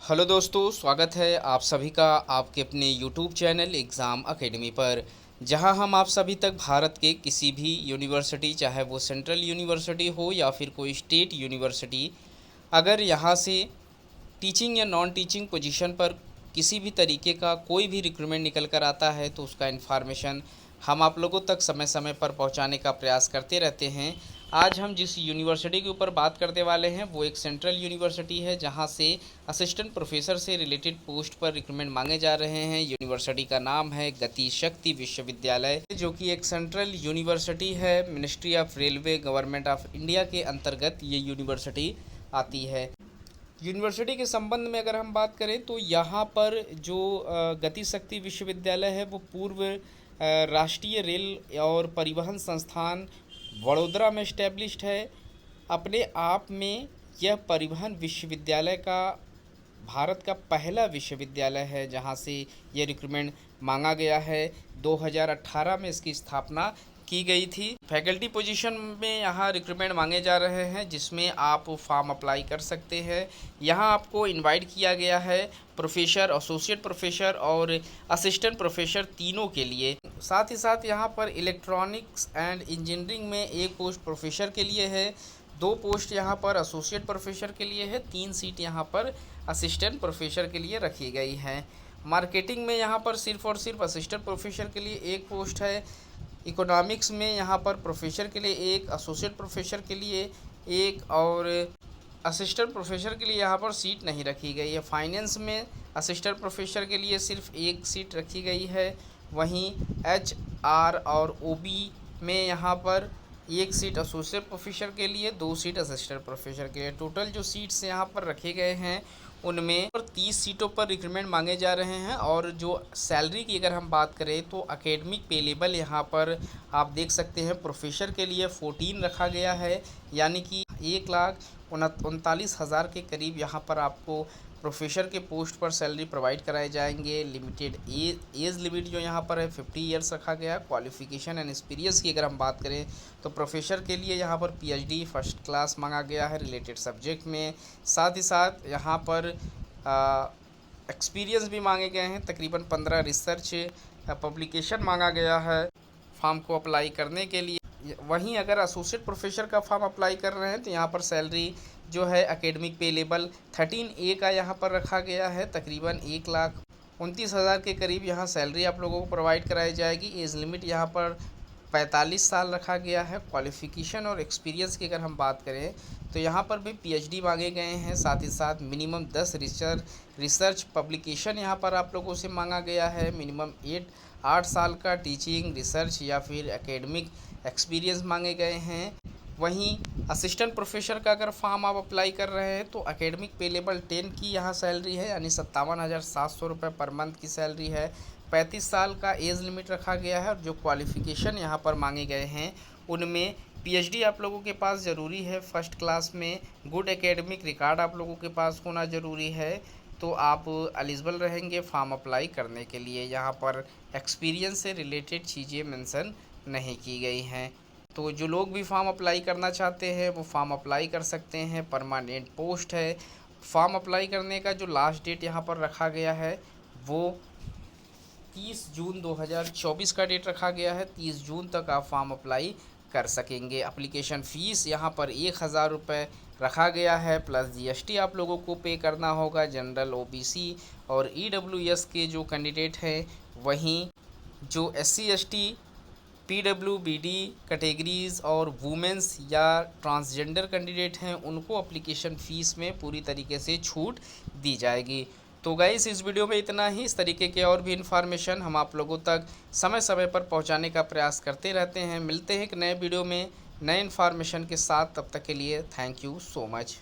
Hello दोस्तों, स्वागत है आप सभी का आपके अपने यूट्यूब चैनल एग्ज़ाम एकेडमी पर, जहां हम आप सभी तक भारत के किसी भी यूनिवर्सिटी, चाहे वो सेंट्रल यूनिवर्सिटी हो या फिर कोई स्टेट यूनिवर्सिटी, अगर यहां से टीचिंग या नॉन टीचिंग पोजीशन पर किसी भी तरीके का कोई भी रिक्रूटमेंट निकल कर आता है तो उसका इन्फॉर्मेशन हम आप लोगों तक समय समय पर पहुंचाने का प्रयास करते रहते हैं। आज हम जिस यूनिवर्सिटी के ऊपर बात करने वाले हैं वो एक सेंट्रल यूनिवर्सिटी है, जहां से असिस्टेंट प्रोफेसर से रिलेटेड पोस्ट पर रिक्रूटमेंट मांगे जा रहे हैं। यूनिवर्सिटी का नाम है गति शक्ति विश्वविद्यालय, जो कि एक सेंट्रल यूनिवर्सिटी है। Ministry of railway government of India के अंतर्गत ये यूनिवर्सिटी आती है। यूनिवर्सिटी के संबंध में अगर हम बात करें तो यहाँ पर जो गति शक्ति विश्वविद्यालय है वो पूर्व राष्ट्रीय रेल और परिवहन संस्थान वडोदरा में इस्टेब्लिश्ड है। अपने आप में यह परिवहन विश्वविद्यालय का भारत का पहला विश्वविद्यालय है जहां से ये रिक्रूटमेंट मांगा गया है। 2018 में इसकी स्थापना की गई थी। फैकल्टी पोजीशन में यहाँ रिक्रूटमेंट मांगे जा रहे हैं, जिसमें आप फॉर्म अप्लाई कर सकते हैं। यहाँ आपको इनवाइट किया गया है प्रोफेसर, एसोसिएट प्रोफेसर और असिस्टेंट प्रोफेसर तीनों के लिए। साथ ही साथ यहाँ पर इलेक्ट्रॉनिक्स एंड इंजीनियरिंग में एक पोस्ट प्रोफेसर के लिए है, 2 पोस्ट यहाँ पर एसोसिएट प्रोफेसर के लिए है, 3 सीट यहाँ पर असिस्टेंट प्रोफेसर के लिए रखी गई हैं। मार्केटिंग में यहाँ पर सिर्फ और सिर्फ असिस्टेंट प्रोफेसर के लिए एक पोस्ट है। इकोनॉमिक्स में यहाँ पर प्रोफेसर के लिए एक, एसोसिएट प्रोफेसर के लिए एक और असिस्टेंट प्रोफेसर के लिए यहाँ पर सीट नहीं रखी गई है। फाइनेंस में असिस्टेंट प्रोफेसर के लिए सिर्फ एक सीट रखी गई है। वहीं HR और OB में यहाँ पर एक सीट एसोसिएट प्रोफेसर के लिए, 2 सीट असिस्टेंट प्रोफेसर के लिए। टोटल जो सीट्स यहाँ पर रखे गए हैं उनमें 30 सीटों पर रिक्रूटमेंट मांगे जा रहे हैं। और जो सैलरी की अगर हम बात करें तो एकेडमिक पे लेवल यहाँ पर आप देख सकते हैं प्रोफेसर के लिए 14 रखा गया है, यानी कि 1,39,000 के करीब यहाँ पर आपको प्रोफेसर के पोस्ट पर सैलरी प्रोवाइड कराए जाएंगे। लिमिटेड एज लिमिट जो यहाँ पर है 50 ईयर्स रखा गया। क्वालिफिकेशन एंड एक्सपीरियंस की अगर हम बात करें तो प्रोफेसर के लिए यहाँ पर PhD फर्स्ट क्लास मांगा गया है रिलेटेड सब्जेक्ट में। साथ ही साथ यहाँ पर एक्सपीरियंस भी मांगे गए हैं। तकरीबन 15 रिसर्च पब्लिकेशन मांगा गया है फॉर्म को अप्लाई करने के लिए। वहीं अगर एसोसिएट प्रोफेसर का फॉर्म अप्लाई कर रहे हैं तो यहाँ पर सैलरी जो है एकेडमिक पे लेवल 13A का यहाँ पर रखा गया है। तकरीबन 1,29,000 के करीब यहाँ सैलरी आप लोगों को प्रोवाइड कराई जाएगी। एज लिमिट यहाँ पर 45 साल रखा गया है। क्वालिफ़िकेशन और एक्सपीरियंस की अगर हम बात करें तो यहाँ पर भी PhD मांगे गए हैं। साथ ही साथ मिनिमम 10 रिसर्च पब्लिकेशन यहाँ पर आप लोगों से मांगा गया है। मिनिमम 8 साल का टीचिंग, रिसर्च या फिर एकेडमिक एक्सपीरियंस मांगे गए हैं। वहीं असिस्टेंट प्रोफेसर का अगर फॉर्म आप अप्लाई कर रहे हैं तो एकेडमिक पे लेवल 10 की यहाँ सैलरी है, यानी 57,700 रुपये पर मंथ की सैलरी है। 35 साल का एज लिमिट रखा गया है। और जो क्वालिफ़िकेशन यहाँ पर मांगे गए हैं उनमें PhD आप लोगों के पास ज़रूरी है फर्स्ट क्लास में। गुड एकेडमिक रिकॉर्ड आप लोगों के पास होना ज़रूरी है, तो आप एलिजिबल रहेंगे फॉर्म अप्लाई करने के लिए। यहाँ पर एक्सपीरियंस से रिलेटेड चीज़ें मेंशन नहीं की गई हैं। तो जो लोग भी फॉर्म अप्लाई करना चाहते हैं वो फॉर्म अप्लाई कर सकते हैं। परमानेंट पोस्ट है। फॉर्म अप्लाई करने का जो लास्ट डेट यहाँ पर रखा गया है वो 30 जून 2024 का डेट रखा गया है। 30 जून तक आप फॉर्म अप्लाई कर सकेंगे। एप्लीकेशन फ़ीस यहाँ पर 1,000 रुपये रखा गया है, प्लस GST आप लोगों को पे करना होगा। जनरल, OBC और EWS के जो कैंडिडेट हैं, वहीं जो SC ST PWBD कैटेगरीज़ और वुमेंस या ट्रांसजेंडर कैंडिडेट हैं उनको एप्लीकेशन फ़ीस में पूरी तरीके से छूट दी जाएगी। तो गाइस, इस वीडियो में इतना ही। इस तरीके के और भी इन्फॉर्मेशन हम आप लोगों तक समय समय पर पहुंचाने का प्रयास करते रहते हैं। मिलते हैं एक नए वीडियो में नए इन्फॉर्मेशन के साथ। तब तक के लिए थैंक यू सो मच।